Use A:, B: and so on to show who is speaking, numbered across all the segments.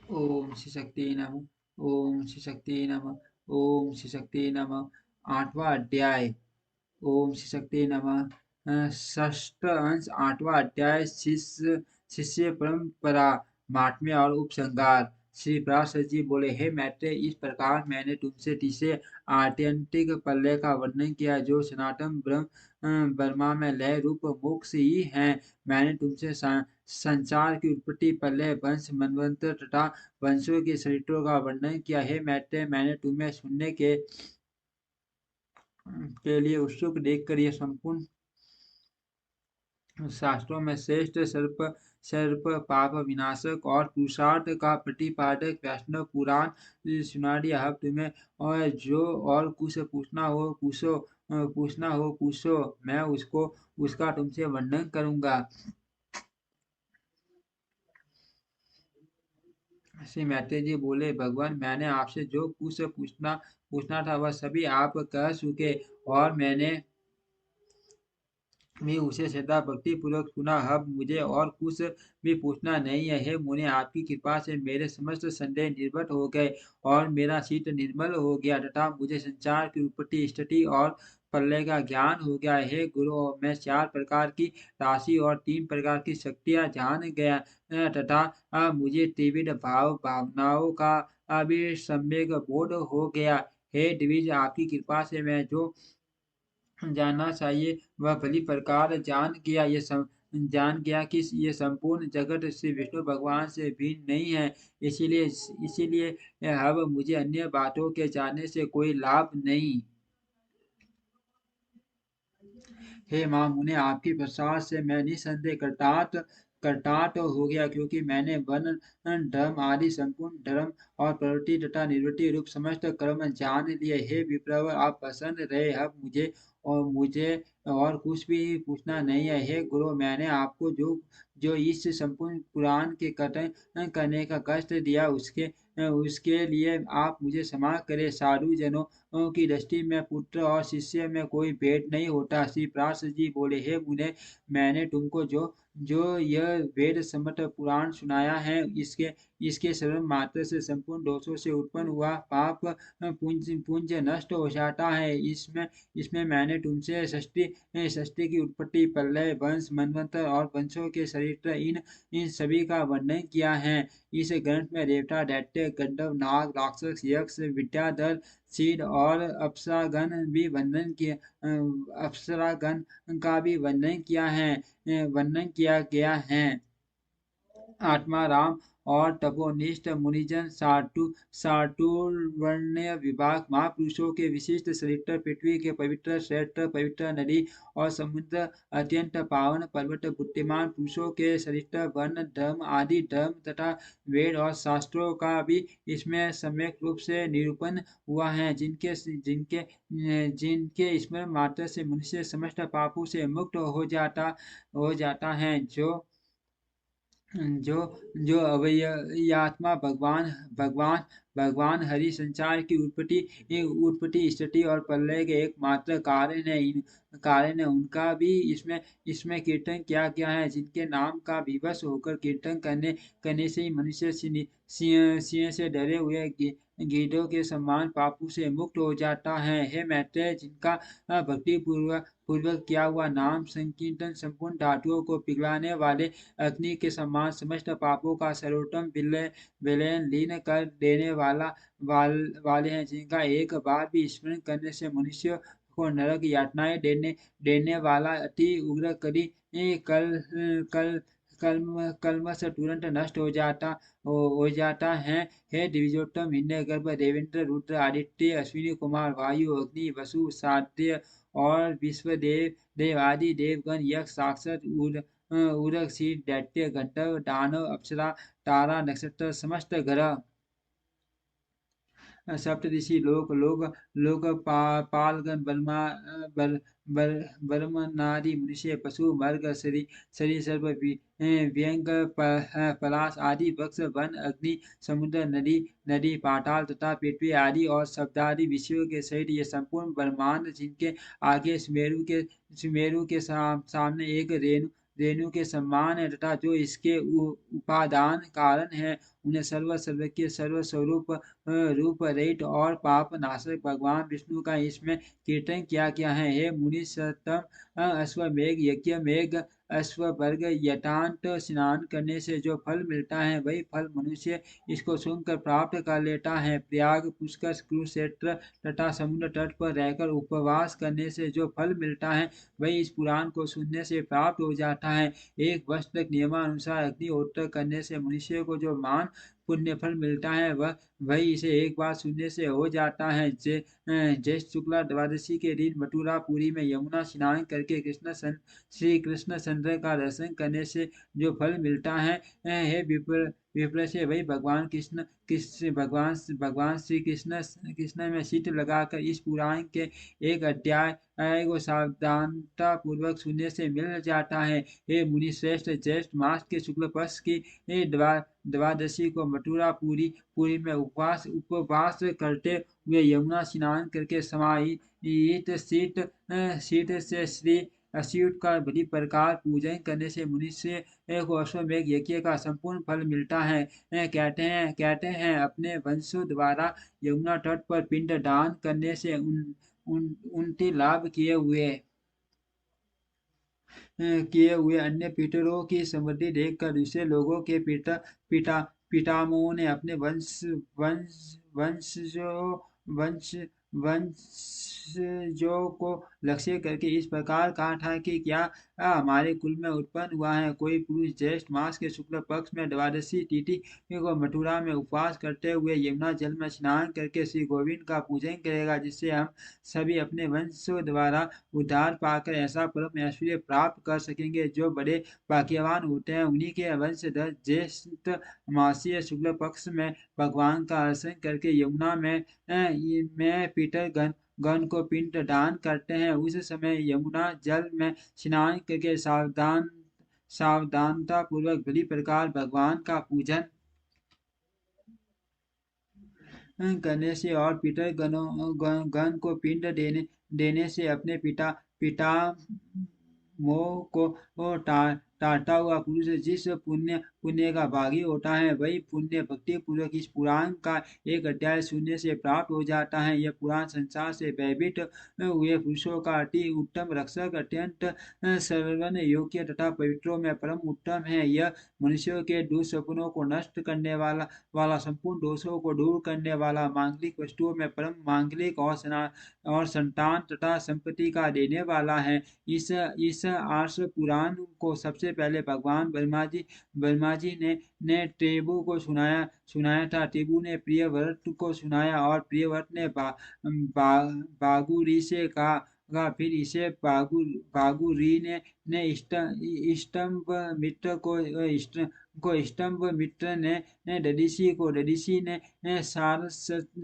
A: ओम श्री शक्ति नमः। ओम श्री शक्ति नमः। ओम श्री शक्ति नमः। आठवां अध्याय। ओम श्री शक्ति नमः। षष्ठ अंश, आठवां अध्याय, शिष्य शिष्य परंपरा, महात्म्य और उपसंहार। श्री पराशर जी बोले, हे मैत्रेय, इस प्रकार मैंने तुमसे तीसरे आत्यंतिक प्रलय का वर्णन किया, जो सनातन ब्रह्मा में लय रूप मोक्ष ही है। मैंने तुमसे संसार की उत्पत्ति, प्रलय, वंश, मनवंतर तथा वंशों के चरित्रों का वर्णन किया। हे मैत्रेय, मैंने तुम्हें सुनने के लिए उत्सुक देखकर यह संपूर्ण शास्त्रों में श्रेष्ठ सर्प सर्प पाप विनाशक और पुरुषार्थ का प्रतिपादक वैष्णव पुराण सुना दिया। अब तुम्हें और जो और कुछ पूछो, मैं उसका तुमसे वर्णन करूंगा। श्री मैत्रेय जी बोले, भगवान, मैंने आपसे जो कुछ पूछना था वह सभी आप कह चुके, और मैंने मैं उसे श्रद्धा भक्ति पूर्वक सुना। अब मुझे और कुछ भी पूछना नहीं है। हे मुने, आपकी कृपा से मेरे समस्त संदेह निर्भट हो गए और मेरा चित्त निर्मल हो गया, तथा मुझे संसार की उत्पत्ति, स्थिति और प्रलय का ज्ञान हो गया। हे गुरु, मैं 4 प्रकार की राशि और 3 प्रकार की शक्तियाँ जान गया, तथा मुझे त्रिविध भावनाओं का भी सम्यक बोध हो गया। हे द्विज, आपकी कृपा से मैं जो जानना चाहिए वह भली प्रकार जान गया कि ये संपूर्ण जगत श्री विष्णु भगवान से भिन्न नहीं है। इसीलिए अब मुझे अन्य बातों के जानने से कोई लाभ नहीं। हे महामुने, आपके प्रसाद से मैं निसंदेह कृतार्थ हो गया, क्योंकि मैंने वन, धर्म आदि संपूर्ण धर्म और प्रवृत्ति तथा निवृत्ति रूप समस्त कर्म जान लिए। हे विप्रवर, आप प्रसन्न रहे। अब मुझे और कुछ भी पूछना नहीं है। हे गुरु, मैंने आपको जो जो इस संपूर्ण पुराण के कथन करने का कष्ट दिया, उसके लिए आप मुझे क्षमा करें। साधु जनों की दृष्टि में पुत्र और शिष्य में कोई भेद नहीं होता। श्री पराशर जी बोले, हे मुने, मैंने तुमको जो जो यह वेद सम्मत पुराण सुनाया है, इसके श्रवण मात्र से संपूर्ण दोषों से उत्पन्न हुआ पाप पुंज नष्ट हो जाता है। इसमें मैंने तुमसे सृष्टि की उत्पत्ति, प्रलय, वंश, मनवंतर और वंशों के चरित्र, इन सभी का वर्णन किया है। इस ग्रंथ में देवता, दैत्य, गंधर्व, नाग, राक्षस, यक्ष, विद्याधर, सिद्ध और अप्सरागण का भी वर्णन किया गया है। आत्मा राम और तपोनिष्ठ मुनिजन, साटुर्वर्ण्य विभाग, महापुरुषों के विशिष्ट चरित्र, पृथ्वी के पवित्र श्रेष्ठ, पवित्र नदी और समुद्र, अत्यंत पावन पर्वत, बुद्धिमान पुरुषों के चरित्र, वर्ण, धर्म आदि धर्म तथा वेद और शास्त्रों का भी इसमें सम्यक रूप से निरूपण हुआ है, जिनके स्मरण मात्र से मनुष्य समस्त पापों से मुक्त हो जाता है। जो जो अवययात्मा भगवान भगवान हरि संसार की उत्पत्ति, स्थिति और प्रलय के एकमात्र कारण है। उनका भी इसमें कीर्तन किया गया है, जिनके नाम का विवश होकर कीर्तन करने से ही मनुष्य सिंह से डरे हुए गीदों के समान पापों से मुक्त हो जाता है। हे मैत्रेय, जिनका भक्ति पूर्वक किया हुआ नाम संकीर्तन संपूर्ण धातुओं को पिघलाने वाले अग्नि के समान समस्त पापों का सर्वोत्तम विलयन लीन कर देने वाले हैं, जिनका एक बार भी स्मरण करने से मनुष्य को नरक यातनाएं देने वाला अति उग्र कल कल कल्मश तुरंत नष्ट हो जाता है। हे द्विजोत्तम, हिरण्य गर्भ, देवेंद्र, रुद्र, आदित्य, अश्विनी कुमार, वायु, अग्नि, वसु, साध्य और देव आदि देवगण, यक्ष, राक्षस, उरग, शीत, दैत्य, गंधर्व, दानव, अप्सरा, तारा, नक्षत्र, समस्त ग्रह, सप्तऋषि, लोकपालगण, ब्रह्मनादि मनुष्य, पशु, मर्ग, सरीसृप, व्यंग, पलाश आदि वृक्ष, वन, अग्नि, समुद्र, नदी, पाताल तथा पृथ्वी आदि और शब्दादि विषयों के सहित ये संपूर्ण ब्रह्मांड, जिनके आगे सुमेरु के सामने एक रेणु के समान है तथा जो इसके उपादान कारण है, उन्हें सर्वज्ञ सर्वस्वरूप रूप रहित और पाप नाशक भगवान विष्णु का इसमें कीर्तन किया गया है। हे मुनि सत्तम अश्वमेघ यज्ञ मेघ अश्ववर्ग यटांत स्नान करने से जो फल मिलता है वही फल मनुष्य इसको सुनकर प्राप्त कर लेता है। प्रयाग पुष्कर कुरुक्षेत्र तथा समुद्र तट पर रहकर उपवास करने से जो फल मिलता है वही इस पुराण को सुनने से प्राप्त हो जाता है। एक वर्ष तक नियमानुसार अग्निहोत्र करने से मनुष्य को जो मान पुण्य फल मिलता है वही इसे एक बार सुनने से हो जाता है। ज्येष्ठ शुक्ला द्वादशी के दिन मथुरापुरी में यमुना स्नान करके श्री कृष्ण चंद्र का दर्शन करने से जो फल मिलता है, हे विप्र से वही भगवान श्री कृष्ण में चित्त लगाकर इस पुराण के एक अध्याय को सावधानता पूर्वक सुनने से मिल जाता है। हे मुनि श्रेष्ठ, ज्येष्ठ मास के शुक्ल पक्ष की द्वादशी को पुरी में उपवास करते हुए यमुना स्नान करके समाहित शीत से श्री अच्युत का बड़ी प्रकार पूजन करने से मनुष्य को अश्वमेघ यज्ञ का संपूर्ण फल मिलता है। कहते हैं अपने वंशों द्वारा यमुना तट पर पिंड दान करने से उनके लाभ किए हुए अन्य पितरों की समृद्धि देखकर दूसरे लोगों के पितामहों ने अपने वंश वंशजों को लक्ष्य करके इस प्रकार कहा था कि क्या हमारे कुल में उत्पन्न हुआ है कोई पुरुष ज्येष्ठ मास के शुक्ल पक्ष में द्वादशी तिथि को मथुरा में उपवास करते हुए यमुना जल में स्नान करके श्री गोविंद का पूजन करेगा, जिससे हम सभी अपने वंशों द्वारा उद्धार पाकर ऐसा परम ऐश्वर्य प्राप्त कर सकेंगे जो बड़े भाग्यवान होते हैं। उन्हीं के वंशधर ज्येष्ठ मासीय शुक्ल पक्ष में भगवान का दर्शन करके यमुना में पीटर गण को पिंड दान करते हैं। उस समय यमुना जल में स्नान करके सावधानता पूर्वक बड़ी प्रकार भगवान का पूजन करने से और पितर गण को पिंड देने से अपने पिता मोह को टाटा हुआ पुरुष जिस पुण्य का भागी होता है वही पुण्य भक्ति पूर्वक इस पुराण का एक अध्याय सुनने से प्राप्त हो जाता है। यह पुराण संसार से भयभीत हुए पुरुषों का अति उत्तम रक्षक, अत्यंत श्रवण योग्य तथा पवित्रों में परम उत्तम है। यह मनुष्यों के दुष्सपनों को नष्ट करने वाला संपूर्ण दोषों को दूर करने वाला, मांगलिक वस्तुओं में परम मांगलिक और संतान तथा संपत्ति का देने वाला है। इस आर्ष पुराण को सबसे पहले भगवान ब्रह्मा जी ने टेबु को सुनाया था। टेबु ने प्रियव्रत को सुनाया और प्रियव्रत ने बागुरी से कहा। फिर इसे बागुरी ने स्तंभ मित्र को स्तंभ मित्र ने दधीसी ने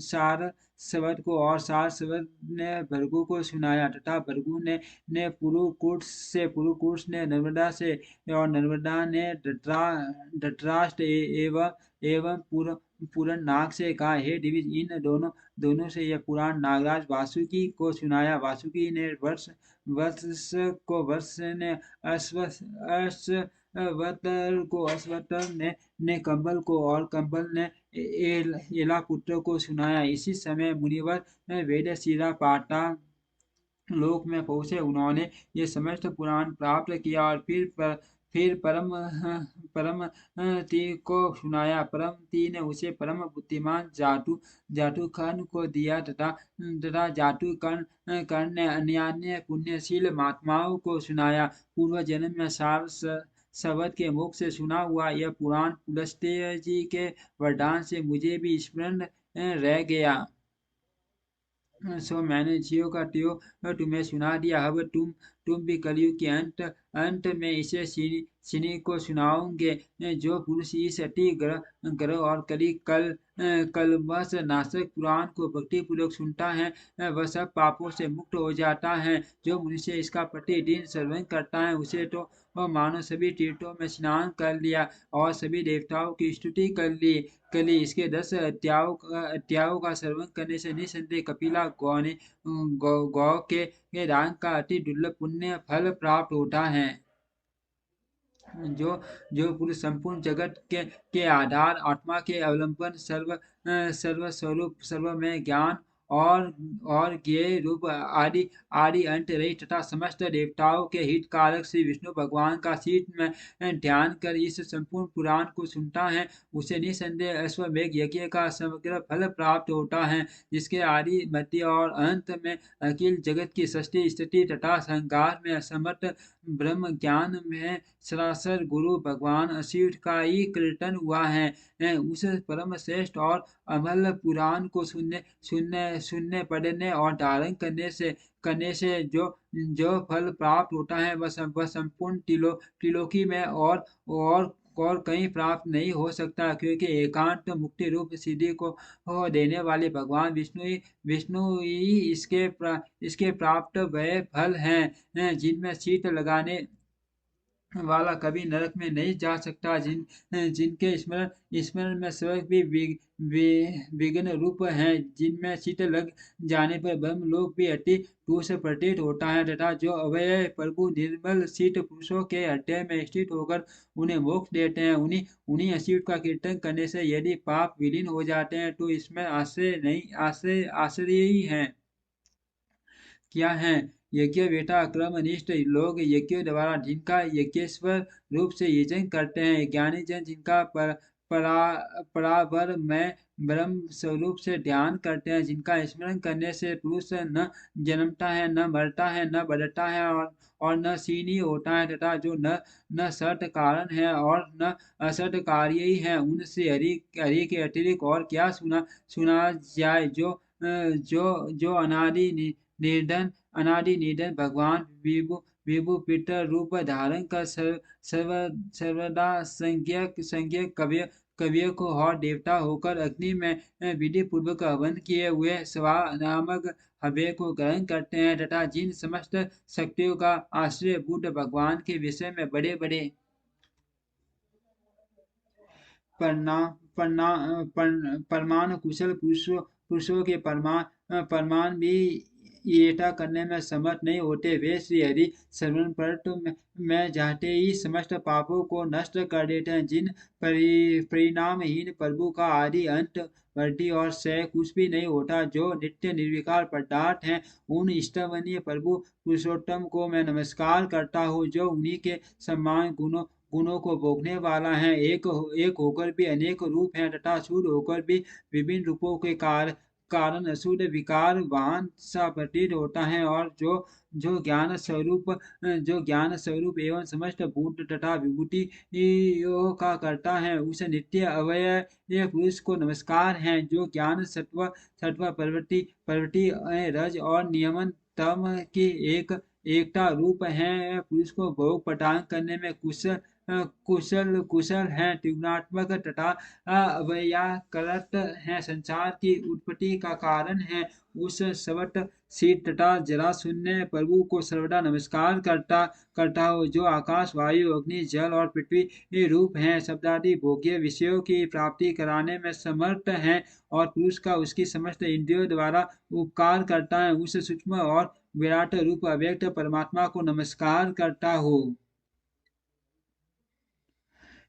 A: सारस्वत को और सारस्वत ने भृगु को सुनाया तथा भृगु ने पुरुकुर्स ने नर्मदा से और नर्मदा ने धृतराष्ट्र एवं पूरन नाग से कहा। हे दिविज, इन दोनों से यह पुराण नागराज वासुकी को सुनाया। वासुकी ने वर्ष ने अश्वतर ने कंबल को और कंबल ने एला पुत्र को सुनाया। इसी समय मुनिवर वेद शिरा पाटा लोक में पहुंचे। उन्होंने ये समस्त पुराण प्राप्त किया और फिर परम ती को सुनाया। परम ती ने उसे परम बुद्धिमान जाटु कर्ण को दिया तथा जाटु कर्ण ने अन्य पुण्यशील महात्माओं को सुनाया। पूर्व जन्म में शब्द के मुख से सुना हुआ यह पुराण पुलस्त्य जी के वरदान से मुझे भी स्मरण रह गया। सो मैंने जियो का त्यों तुम्हें सुना दिया। अब तुम भी कलयुग के अंत में इसे सिनी को सुनाओगे। जो पुरुष इस अति ग्रह और कलवश नाशक पुराण को भक्ति पूर्वक सुनता है वह सब पापों से मुक्त हो जाता है। जो मनुष्य इसका प्रतिदिन श्रवण करता है उसे तो वह मानो सभी तीर्थों में स्नान कर लिया और सभी देवताओं की स्तुति कर ली। इसके 10 अध्यायों का श्रवण करने से निसंदेह कपिला गौ के दान का अति दुर्लभ पुण्य फल प्राप्त होता है। जो जो पुरुष संपूर्ण जगत के आधार, आत्मा के अवलंबन, सर्व स्वरूप, सर्व में ज्ञान और ज्ञेय रूप, आदि आदि अंत रहित तथा समस्त देवताओं के हित कारक श्री विष्णु भगवान का शीत में ध्यान कर इस संपूर्ण पुराण को सुनता है, उसे निसंदेह अश्वमेघ यज्ञ का समग्र फल प्राप्त होता है, जिसके आदि, मध्य और अंत में अखिल जगत की सृष्टि, स्थिति तथा संहार में असमर्थ ब्रह्म ज्ञान में सरासर गुरु भगवान शिव का ही कीर्तन हुआ है। उस परम श्रेष्ठ और अमल पुराण को सुनने, पढ़ने और धारण करने से जो फल प्राप्त होता है वह संपूर्ण त्रिलोकी में और कहीं प्राप्त नहीं हो सकता, क्योंकि एकांत मुक्ति रूप सिद्धि को देने वाले भगवान विष्णु ही इसके प्राप्त वह फल हैं, जिनमें शीत लगाने वाला कभी नरक में नहीं जा सकता, जिनके स्मरण स्मरण में स्वर्ग भी विघ्न रूप है, जिनमें चित लग जाने पर ब्रह्मलोक भी अति दूर से प्रतीत होता है, तथा जो अवय प्रभु निर्मल शीत पुरुषों के हृदय में स्थित होकर उन्हें मोक्ष देते हैं, उन्हीं उन्हीं असीट का कीर्तन करने से यदि पाप विलीन हो जाते हैं तो इसमें आश्चर्य ही है। क्या हैं यज्ञ बेटा क्रमनिष्ठ लोग यज्ञों द्वारा जिनका यज्ञेश्वर रूप से यजन करते हैं, ज्ञानी जन जिनका पराबर में ब्रह्म स्वरूप से ध्यान करते हैं, जिनका स्मरण करने से पुरुष न जन्मता है, न मरता है, न बढ़ता है और न क्षीण ही होता है, तथा जो न सत कारण है और न असत कार्य ही है, उनसे हरि के अतिरिक्त और क्या सुना जाए, जो अनादि निधन भगवान विभु विभु पितर रूप धारण कर सर्वदा संज्ञ कवियों को और देवता होकर अग्नि में विधि पूर्वक हवन किए हुए स्वा नामक हव्य को ग्रहण करते हैं, तथा जिन समस्त शक्तियों का आश्रय बुद्ध भगवान के विषय में बड़े बड़े परमाणु कुशल पुरुषों के परमान भी येटा करने में समर्थ नहीं होते, वे श्री हरि शरण में जाते ही समस्त पापों को नष्ट कर देते हैं, जिन परिणामहीन प्रभु का आदि अंत वृद्धि और क्षय कुछ भी नहीं होता, जो नित्य निर्विकार पदार्थ हैं, उन इष्टवनीय प्रभु पुरुषोत्तम को मैं नमस्कार करता हूँ, जो उन्हीं के समान गुणों को भोगने वाला है, एक होकर भी अनेक रूप हैं, तथा शुद्ध होकर भी विभिन्न रूपों के कारण अशुद्ध विकार वाहन सा प्रतीत होता है, और जो ज्ञान स्वरूप एवं समस्त भूत तथा विभूति का करता है, उस नित्य अवय पुरुष को नमस्कार है, जो ज्ञान सत्व प्रवृत्ति रज और नियमन तम की एकता रूप है, पुरुष को भोग प्रदान करने में कुशल हैं, त्रिगुणात्मक तथा अव्याकृत हैं, संसार की उत्पत्ति का कारण है, उस सवट शीत तथा जरा शून्य प्रभु को सर्वदा नमस्कार करता हो, जो आकाश वायु अग्नि जल और पृथ्वी रूप हैं, शब्दादि भोग्य विषयों की प्राप्ति कराने में समर्थ हैं, और पुरुष का उसकी समस्त इंद्रियों द्वारा उपकार करता है, उस सूक्ष्म और विराट रूप अव्यक्त परमात्मा को नमस्कार करता हो।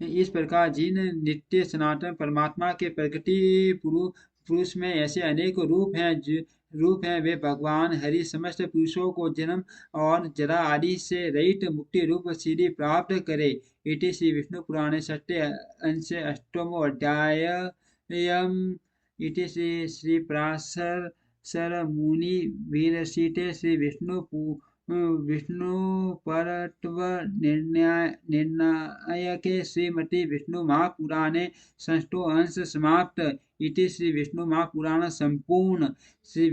A: इस प्रकार जिन नित्य सनातन परमात्मा के प्रकृति पुरुष में ऐसे अनेक रूप हैं, वे भगवान हरि समस्त पुरुषों को जन्म और जरा आदि से रहित मुक्ति रूप सिद्धि प्राप्त करे। इति श्री विष्णु पुराणे षष्ठे अंशे अष्टमो अध्याय इति श्री पराशर सर मुनि वीरशीते श्री विष्णु परत्व निर्णायके श्रीमती विष्णु महापुराणे षष्ठो अंश समाप्त। इति श्री विष्णु महापुराण संपूर्ण श्री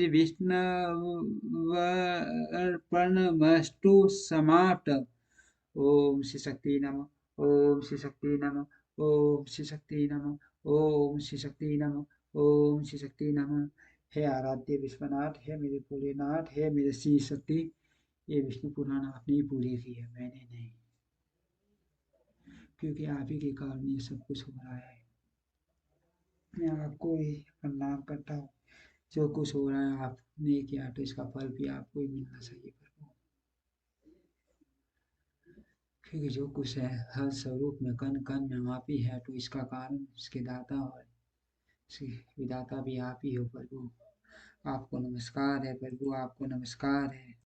A: विष्णुवर्पणमस्तु समाप्त। ओम श्री शक्ति नमः। ओम श्री शक्ति नमः। ओम श्री शक्ति नमः। ओम श्री शक्ति नमः। ओम श्री शक्ति नमः। हे आराध्य विश्वनाथ, हे मेरे भोलेनाथ, हे मेरे श्री शक्ति, ये विष्णु पुराण आपने ही पूरी की है, मैंने नहीं, क्योंकि आप ही के कारण ये सब कुछ हो रहा है। मैं आपको ही प्रणाम करता हूँ, जो कुछ हो रहा है आपने किया तो इसका फल भी आपको ही मिलना चाहिए प्रभु। क्योंकि जो कुछ है हर स्वरूप में कण कण में आप ही है, तो इसका कारण इसके दाता और इसके विधाता भी आप ही हो प्रभु। आपको नमस्कार है प्रभु, आपको नमस्कार है।